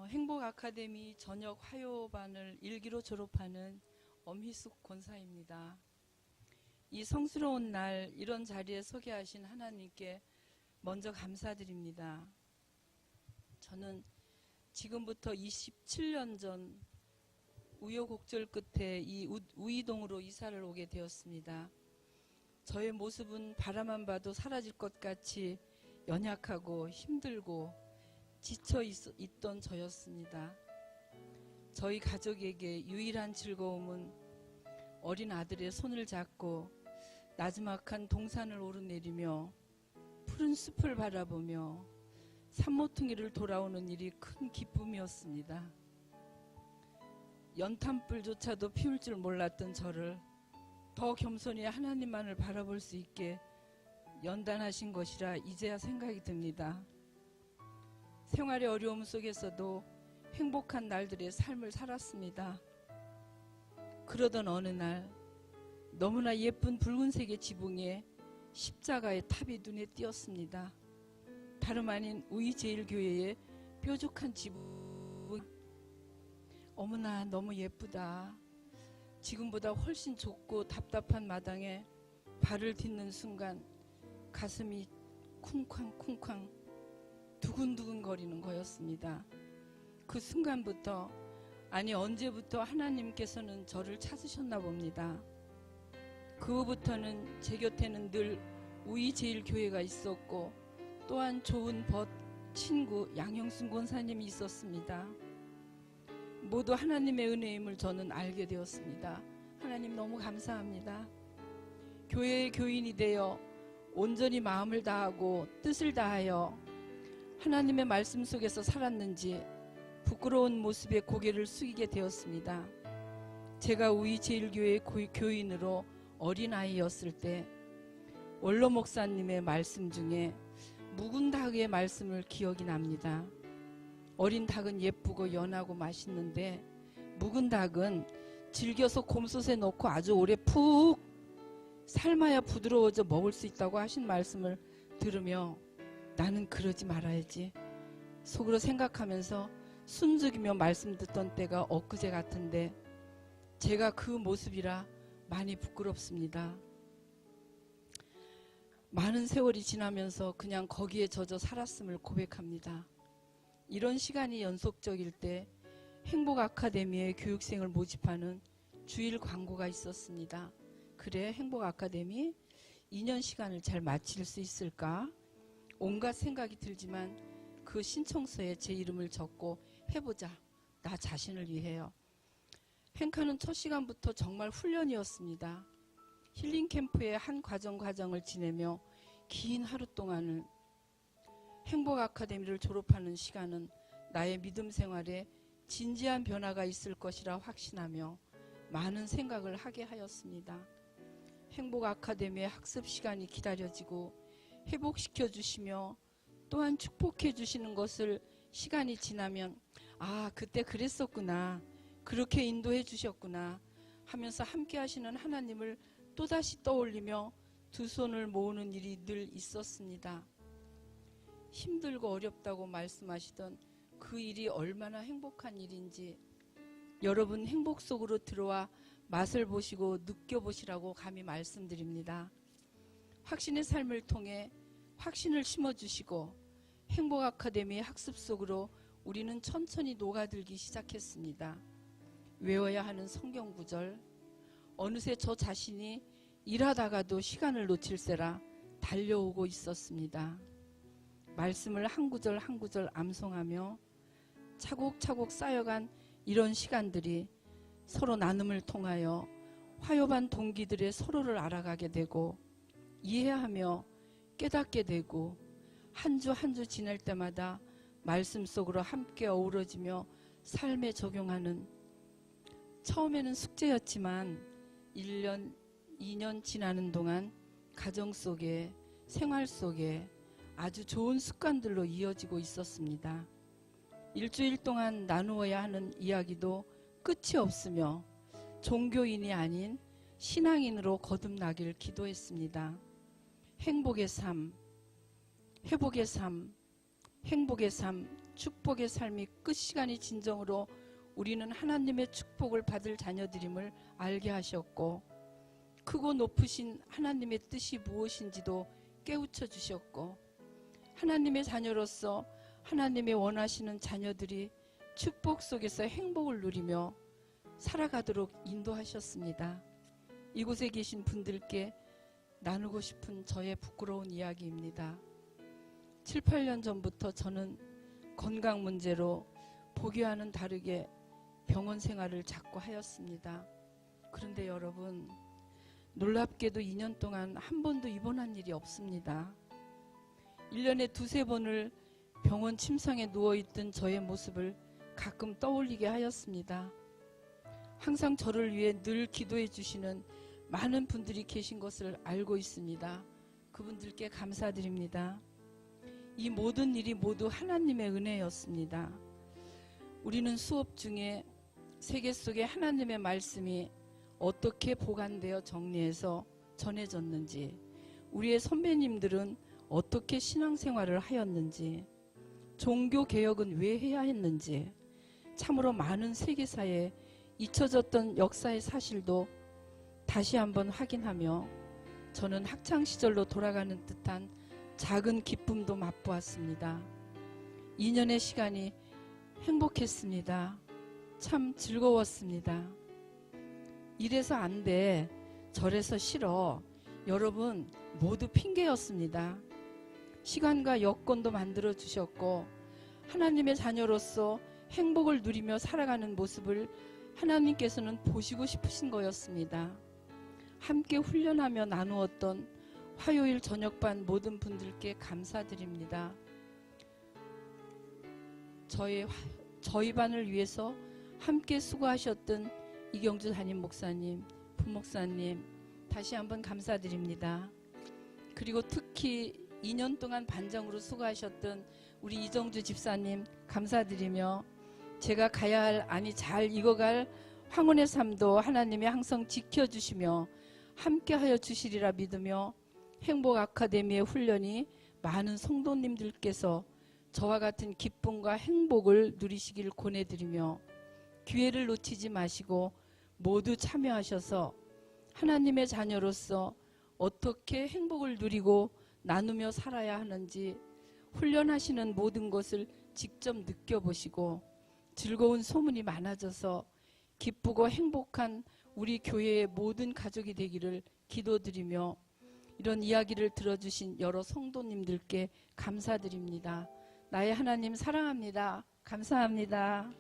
행복아카데미 저녁 화요반을 일기로 졸업하는 엄희숙 권사입니다. 이 성스러운 날 이런 자리에 서게 하신 하나님께 먼저 감사드립니다. 저는 지금부터 27년 전 우여곡절 끝에 이 우이동으로 이사를 오게 되었습니다. 저의 모습은 바라만 봐도 사라질 것 같이 연약하고 힘들고 지쳐 있던 저였습니다. 저희 가족에게 유일한 즐거움은 어린 아들의 손을 잡고 나지막한 동산을 오르내리며 푸른 숲을 바라보며 산모퉁이를 돌아오는 일이 큰 기쁨이었습니다. 연탄불조차도 피울 줄 몰랐던 저를 더 겸손히 하나님만을 바라볼 수 있게 연단하신 것이라 이제야 생각이 듭니다. 생활의 어려움 속에서도 행복한 날들의 삶을 살았습니다. 그러던 어느 날 너무나 예쁜 붉은색의 지붕에 십자가의 탑이 눈에 띄었습니다. 다름 아닌 우이제일교회의 뾰족한 지붕. 어머나 너무 예쁘다. 지금보다 훨씬 좁고 답답한 마당에 발을 딛는 순간 가슴이 쿵쾅쿵쾅 두근두근 거리는 거였습니다. 그 순간부터, 아니 언제부터 하나님께서는 저를 찾으셨나 봅니다. 그 후부터는 제 곁에는 늘 우이제일교회가 있었고 또한 좋은 친구 양형순 권사님이 있었습니다. 모두 하나님의 은혜임을 저는 알게 되었습니다. 하나님 너무 감사합니다. 교회의 교인이 되어 온전히 마음을 다하고 뜻을 다하여 하나님의 말씀 속에서 살았는지 부끄러운 모습에 고개를 숙이게 되었습니다. 제가 우이제일교회 교인으로 어린아이였을 때 원로 목사님의 말씀 중에 묵은 닭의 말씀을 기억이 납니다. 어린 닭은 예쁘고 연하고 맛있는데 묵은 닭은 질겨서 곰솥에 넣고 아주 오래 푹 삶아야 부드러워져 먹을 수 있다고 하신 말씀을 들으며 나는 그러지 말아야지 속으로 생각하면서 숨죽이며 말씀 듣던 때가 엊그제 같은데 제가 그 모습이라 많이 부끄럽습니다. 많은 세월이 지나면서 그냥 거기에 젖어 살았음을 고백합니다. 이런 시간이 연속적일 때 행복아카데미의 교육생을 모집하는 주일 광고가 있었습니다. 그래, 행복아카데미 2년 시간을 잘 마칠 수 있을까? 온갖 생각이 들지만 그 신청서에 제 이름을 적고 해보자. 나 자신을 위해요. 행카는 첫 시간부터 정말 훈련이었습니다. 힐링 캠프의 한 과정을 지내며 긴 하루 동안을 행복아카데미를 졸업하는 시간은 나의 믿음 생활에 진지한 변화가 있을 것이라 확신하며 많은 생각을 하게 하였습니다. 행복아카데미의 학습 시간이 기다려지고 회복시켜 주시며 또한 축복해 주시는 것을 시간이 지나면 아, 그때 그랬었구나, 그렇게 인도해 주셨구나 하면서 함께 하시는 하나님을 또다시 떠올리며 두 손을 모으는 일이 늘 있었습니다. 힘들고 어렵다고 말씀하시던 그 일이 얼마나 행복한 일인지 여러분 행복 속으로 들어와 맛을 보시고 느껴보시라고 감히 말씀드립니다. 확신의 삶을 통해 확신을 심어주시고 행복아카데미 학습 속으로 우리는 천천히 녹아들기 시작했습니다. 외워야 하는 성경 구절, 어느새 저 자신이 일하다가도 시간을 놓칠세라 달려오고 있었습니다. 말씀을 한 구절 한 구절 암송하며 차곡차곡 쌓여간 이런 시간들이 서로 나눔을 통하여 화요반 동기들의 서로를 알아가게 되고 이해하며 깨닫게 되고 한 주 한 주 지날 때마다 말씀 속으로 함께 어우러지며 삶에 적용하는, 처음에는 숙제였지만 1년, 2년 지나는 동안 가정 속에, 생활 속에 아주 좋은 습관들로 이어지고 있었습니다. 일주일 동안 나누어야 하는 이야기도 끝이 없으며 종교인이 아닌 신앙인으로 거듭나길 기도했습니다. 행복의 삶, 회복의 삶, 행복의 삶 축복의 삶이 끝시간이 진정으로 우리는 하나님의 축복을 받을 자녀들임을 알게 하셨고, 크고 높으신 하나님의 뜻이 무엇인지도 깨우쳐 주셨고, 하나님의 자녀로서 하나님의 원하시는 자녀들이 축복 속에서 행복을 누리며 살아가도록 인도하셨습니다. 이곳에 계신 분들께 나누고 싶은 저의 부끄러운 이야기입니다. 7, 8년 전부터 저는 건강 문제로 보기와는 다르게 병원 생활을 자꾸 하였습니다. 그런데 여러분, 놀랍게도 2년 동안 한 번도 입원한 일이 없습니다. 1년에 두세 번을 병원 침상에 누워있던 저의 모습을 가끔 떠올리게 하였습니다. 항상 저를 위해 늘 기도해 주시는 많은 분들이 계신 것을 알고 있습니다. 그분들께 감사드립니다. 이 모든 일이 모두 하나님의 은혜였습니다. 우리는 수업 중에 세계 속에 하나님의 말씀이 어떻게 보관되어 정리해서 전해졌는지, 우리의 선배님들은 어떻게 신앙생활을 하였는지, 종교개혁은 왜 해야 했는지, 참으로 많은 세계사에 잊혀졌던 역사의 사실도 다시 한번 확인하며 저는 학창시절로 돌아가는 듯한 작은 기쁨도 맛보았습니다. 2년의 시간이 행복했습니다. 참 즐거웠습니다. 이래서 안 돼, 저래서 싫어, 여러분 모두 핑계였습니다. 시간과 여건도 만들어 주셨고 하나님의 자녀로서 행복을 누리며 살아가는 모습을 하나님께서는 보시고 싶으신 거였습니다. 함께 훈련하며 나누었던 화요일 저녁반 모든 분들께 감사드립니다. 저희 반을 위해서 함께 수고하셨던 이경주 담임 목사님, 부목사님, 다시 한번 감사드립니다. 그리고 특히 2년 동안 반장으로 수고하셨던 우리 이정주 집사님 감사드리며, 제가 가야 할, 아니 잘 익어갈 황혼의 삶도 하나님이 항상 지켜주시며 함께하여 주시리라 믿으며, 행복 아카데미의 훈련이 많은 성도님들께서 저와 같은 기쁨과 행복을 누리시길 권해드리며, 기회를 놓치지 마시고 모두 참여하셔서 하나님의 자녀로서 어떻게 행복을 누리고 나누며 살아야 하는지 훈련하시는 모든 것을 직접 느껴보시고 즐거운 소문이 많아져서 기쁘고 행복한 우리 교회의 모든 가족이 되기를 기도드리며, 이런 이야기를 들어주신 여러 성도님들께 감사드립니다. 나의 하나님 사랑합니다. 감사합니다.